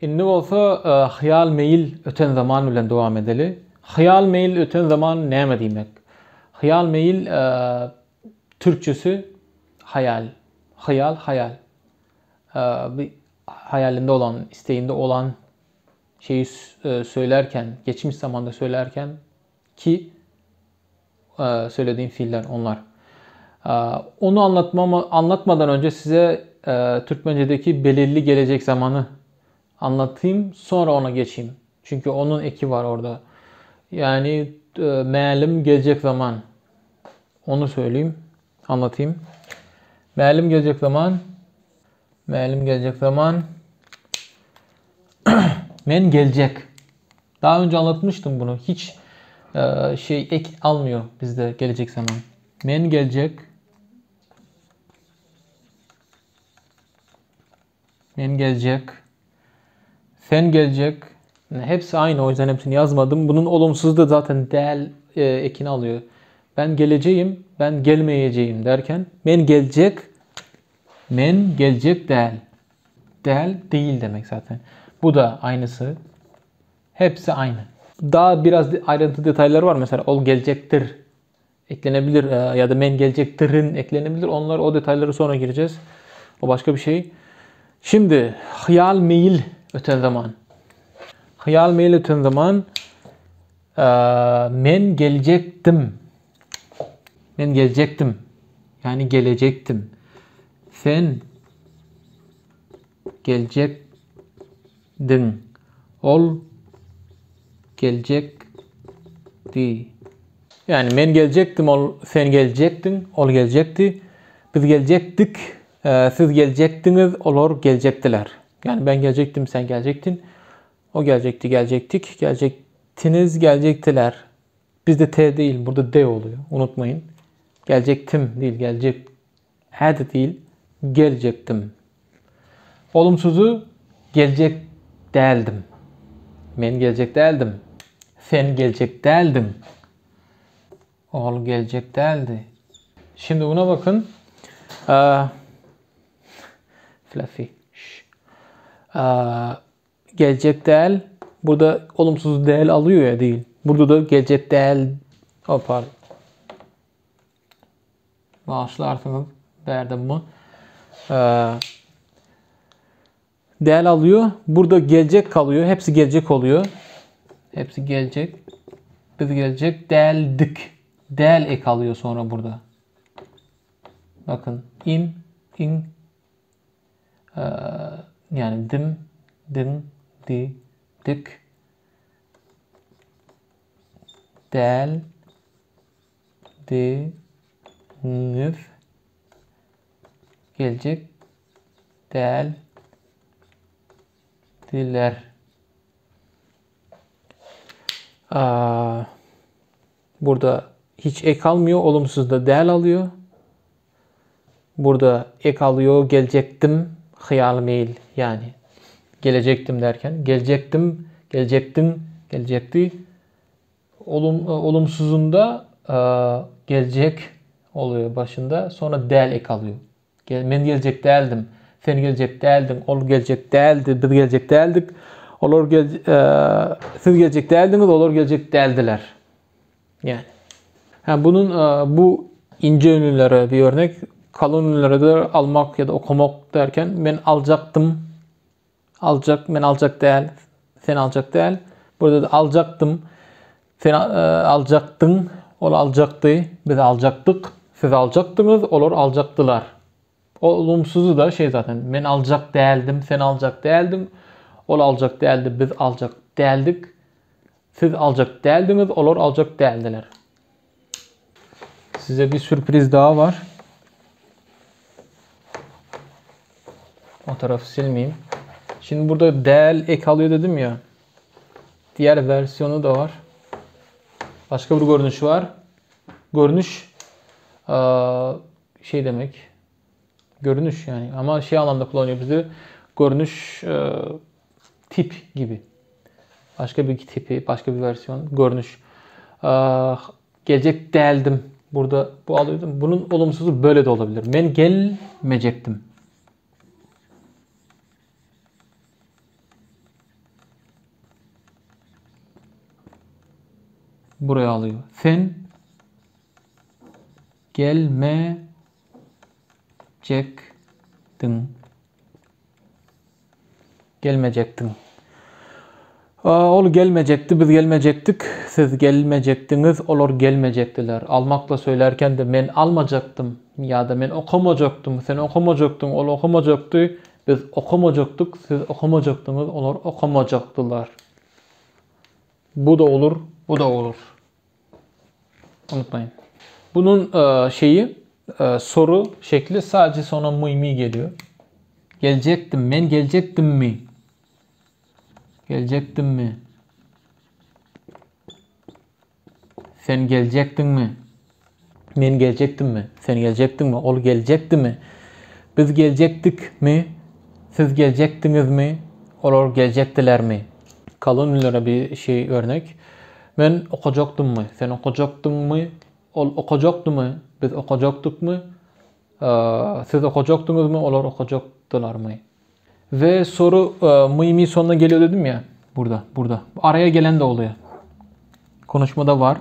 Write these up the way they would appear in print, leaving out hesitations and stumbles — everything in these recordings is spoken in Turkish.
İndi olsa hayal meyil öten zaman bilen devam edeli. Hayal meyil öten zaman näme demek? Hayal meyil Türkçesi hayal. Hayal. Bir hayalinde olan, isteğinde olan şeyi söylerken, geçmiş zamanda söylerken ki söylediğim fiiller onlar. Onu anlatmadan önce size Türkmence'deki belirli gelecek zamanı anlatayım, sonra ona geçeyim. Çünkü onun eki var orada. Yani mealim gelecek zaman. Onu söyleyeyim, anlatayım. Mealim gelecek zaman. Men gelecek. Daha önce anlatmıştım bunu. Hiç ek almıyor bizde gelecek zaman. Men gelecek. Sen gelecek. Hepsi aynı, o yüzden hepsini yazmadım. Bunun olumsuzluğu da zaten del ekini alıyor. Ben geleceğim, ben gelmeyeceğim derken men gelecek del. Del değil demek zaten. Bu da aynısı. Hepsi aynı. Daha biraz ayrıntı detayları var. Mesela ol gelecektir eklenebilir ya da men gelecektirin eklenebilir. O detayları sonra gireceğiz. O başka bir şey. Şimdi hayal meyil öten zaman. Men gelecektim. Yani gelecektim. Sen gelecektin. Ol gelecekti. Yani men gelecektim, sen gelecektin, ol gelecekti. Biz gelecektik, siz gelecektiniz, olur gelecektiler. Yani ben gelecektim, sen gelecektin. O gelecekti, gelecektik. Gelecektiniz, gelecektiler. Bizde T değil, burada D oluyor. Unutmayın. Gelecektim değil, gelecek. Hadi değil, gelecektim. Olumsuzu gelecek değildim. Men gelecek değildim. Sen gelecek değildin. Ol gelecek değildi. Şimdi buna bakın. Fluffy. Gelecek değil. Burada olumsuz değil alıyor ya, değil. Burada da gelecek değil. Pardon. Bağışlarsınız. Verdim mi? Değil alıyor. Burada gelecek kalıyor. Hepsi gelecek oluyor. Hepsi gelecek. Biz gelecek değildik. Del ek alıyor sonra burada. Bakın. In. Yani dim. Di. Dik. Del. Di. Nüf. Gelecek. Del. Diler. Burada hiç ek almıyor. Olumsuz da del alıyor. Burada ek alıyor. Gelecektim. Hayal meyil. Yani gelecektim derken. Gelecektim. Gelecektin. Gelecekti. Olumsuzunda gelecek oluyor başında. Sonra del ek alıyor. Ben gelecek değildim. Sen gelecek değildin. Ol gelecek değildi. Biz gelecek değildik. Siz gelecek değildiniz. Olur gelecek değildiler. Yani. Bunun bu ince ünlülere bir örnek. Kalın ünlülere de almak ya da okumak derken ben alacaktım. Ben alacak değil. Sen alacak değil. Burada da alacaktım. Sen alacaktın. Ol alacaktı. Biz alacaktık. Siz alacaktınız. Olur alacaktılar. Olumsuzu da zaten. Ben alacak değildim. Sen alacak değildin. Ol alacak değildi. Biz alacak değildik. Siz alacak değildiniz. Olur alacak değildiler. Size bir sürpriz daha var. O tarafı silmeyeyim. Şimdi burada del ek alıyor dedim ya. Diğer versiyonu da var. Başka bir görünüş var. Görünüş demek. Görünüş yani. Ama anlamda kullanıyor bizi. Görünüş tip gibi. Başka bir tipi, başka bir versiyon. Görünüş. Gelecek değildim. Burada bu alıyordum. Bunun olumsuzu böyle de olabilir. Ben gelmeyecektim. buraya alıyor. Sen gelmeyecektin. Gelmeyecektin. Ol gelmeyecekti, biz gelmeyecektik. Siz gelmeyecektiniz, olur gelmeyecektiler. Almakla söylerken de men almayacaktım ya da men okumayacaktım. Sen okumayacaktın, ol okumayacaktı. Biz okumayacaktık, siz okumayacaktınız, onlar okumayacaktılar. Bu da olur, bu da olur. Unutmayın. Bunun soru şekli sadece sonra mı geliyor. Gelecektim, ben gelecektim mi? Gelecektin mi? Sen gelecektin mi? Ben gelecektim mi? Sen gelecektin mi? Ol gelecekti mi? Biz gelecektik mi? Siz gelecektiniz mi? Olur gelecektiler mi? Kalın ünlere bir örnek. Ben okuyacaktım mı? Sen okuyacaktın mı? Ol okuyacaktı mı? Biz okuyacaktık mı? Siz okuyacaktınız mı? Olur okuyacaktılar mı? Ve soru mı sonuna geliyor dedim ya. Burada. Araya gelen de oluyor. Konuşmada var.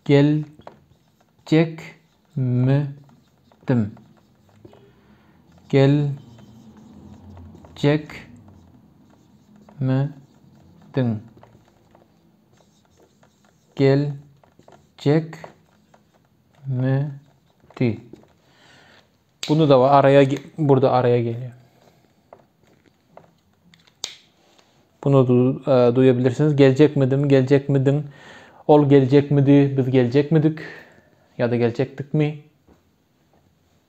Gelecek midim? Gelecek midin? Gelecek miydi? Bunu da var. Burada araya geliyor. Bunu duyabilirsiniz. Gelecek midim? Gelecek midin? Ol gelecek miydi? Biz gelecek miydik? Ya da gelecektik mi?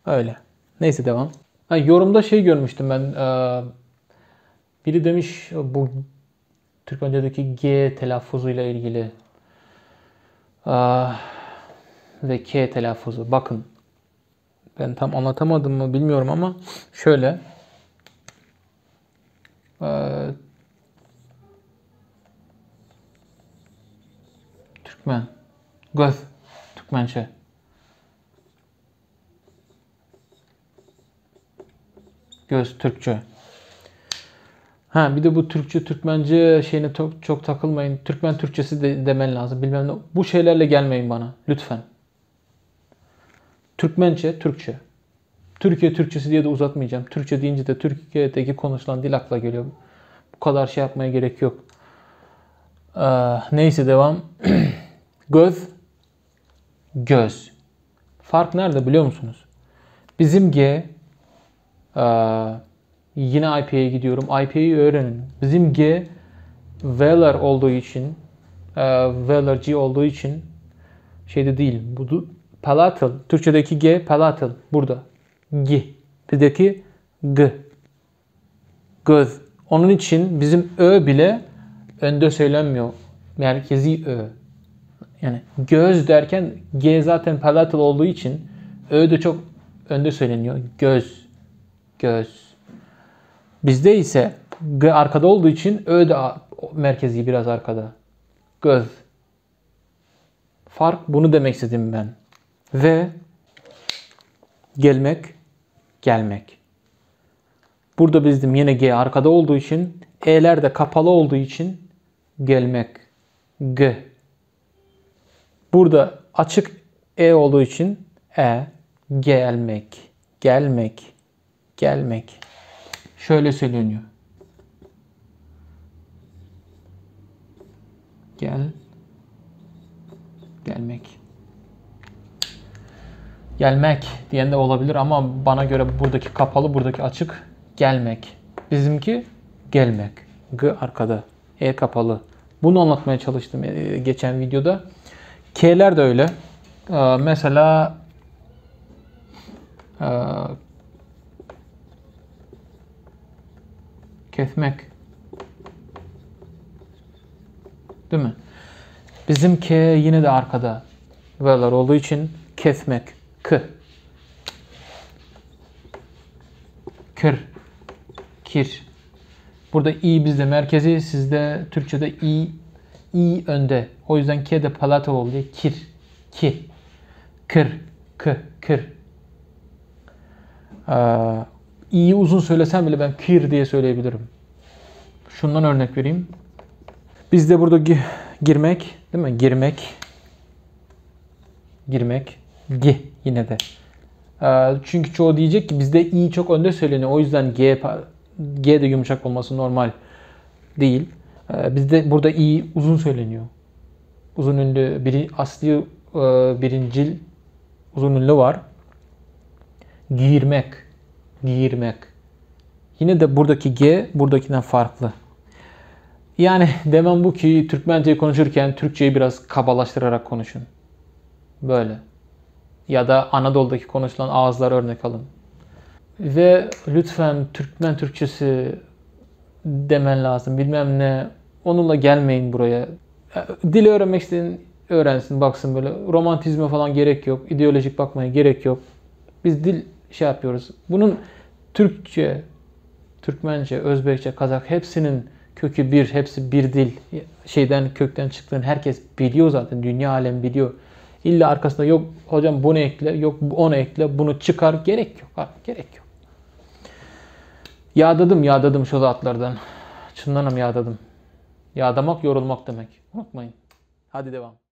Öyle. Neyse devam. Yorumda görmüştüm ben. Biri demiş bu Türkmence'deki G telaffuzuyla ilgili ve K telaffuzu. Bakın ben tam anlatamadım mı bilmiyorum ama şöyle Türkmen göz Türkmençe göz Türkçe. Bir de bu Türkçe Türkmence şeyine çok takılmayın. Türkmen Türkçesi de demen lazım. Bilmem ne. Bu şeylerle gelmeyin bana lütfen. Türkmençe Türkçe. Türkiye Türkçesi diye de uzatmayacağım. Türkçe deyince de Türkiye'deki konuşulan dil akla geliyor. Bu kadar şey yapmaya gerek yok. Neyse devam. Göz. Göz. Fark nerede biliyor musunuz? Bizim G yine IPA'ya gidiyorum. IPA'yı öğrenin. Bizim G velar olduğu için velar G olduğu için şeyde değil. Bu palatal. Türkçedeki G palatal. Burada. G. Bizdeki G. Göz. Onun için bizim Ö bile önde söylenmiyor. Merkezi Ö. Yani göz derken G zaten palatal olduğu için Ö de çok önde söyleniyor. Göz. Göz. Bizde ise G arkada olduğu için Ö de merkezi biraz arkada. Göz. Fark bunu demek istedim ben. Ve gelmek, gelmek. Burada bizim yine G arkada olduğu için, E'ler de kapalı olduğu için gelmek. G. Burada açık E olduğu için gelmek, gelmek, gelmek. Şöyle söyleniyor. Gelmek. Gelmek diyen de olabilir ama bana göre buradaki kapalı, buradaki açık. Gelmek. Bizimki gelmek. G arkada. E kapalı. Bunu anlatmaya çalıştım geçen videoda. K'ler de öyle. Mesela kesmek. Değil mi? Bizim K yine de arkada. Velar olduğu için kesmek. K. Kır. Kir. Burada i bizde merkezi, sizde Türkçe'de i önde. O yüzden K de palatal oluyor. Kir. Ki. Kır. K. Kır. İ'yi uzun söylesem bile ben kir diye söyleyebilirim. Şundan örnek vereyim. Bizde burada Girmek, değil mi? Girmek. Yine de. Çünkü çoğu diyecek ki bizde i çok önde söyleniyor. O yüzden g de yumuşak olması normal değil. Bizde burada i uzun söyleniyor. Uzun ünlü asli birincil uzun ünlü var. Giyirmek. Yine de buradaki g buradakinden farklı. Yani demem bu ki Türkmenceyi konuşurken Türkçeyi biraz kabalaştırarak konuşun. Böyle. Ya da Anadolu'daki konuşulan ağızlara örnek alın. Ve lütfen Türkmen Türkçesi demen lazım. Bilmem ne. Onunla gelmeyin buraya. Dili öğrenmek isteyen öğrensin, baksın böyle. Romantizme falan gerek yok. İdeolojik bakmaya gerek yok. Biz dil yapıyoruz. Bunun Türkçe, Türkmence, Özbekçe, Kazak hepsinin kökü bir. Hepsi bir dil. Kökten çıktığını herkes biliyor zaten. Dünya alem biliyor. İlla arkasında yok hocam bunu ekle, yok onu ekle, bunu çıkar. Gerek yok abi, gerek yok. Yağdadım şu atlardan. Çınlanam yağdadım. Yağdamak yorulmak demek. Unutmayın. Hadi devam.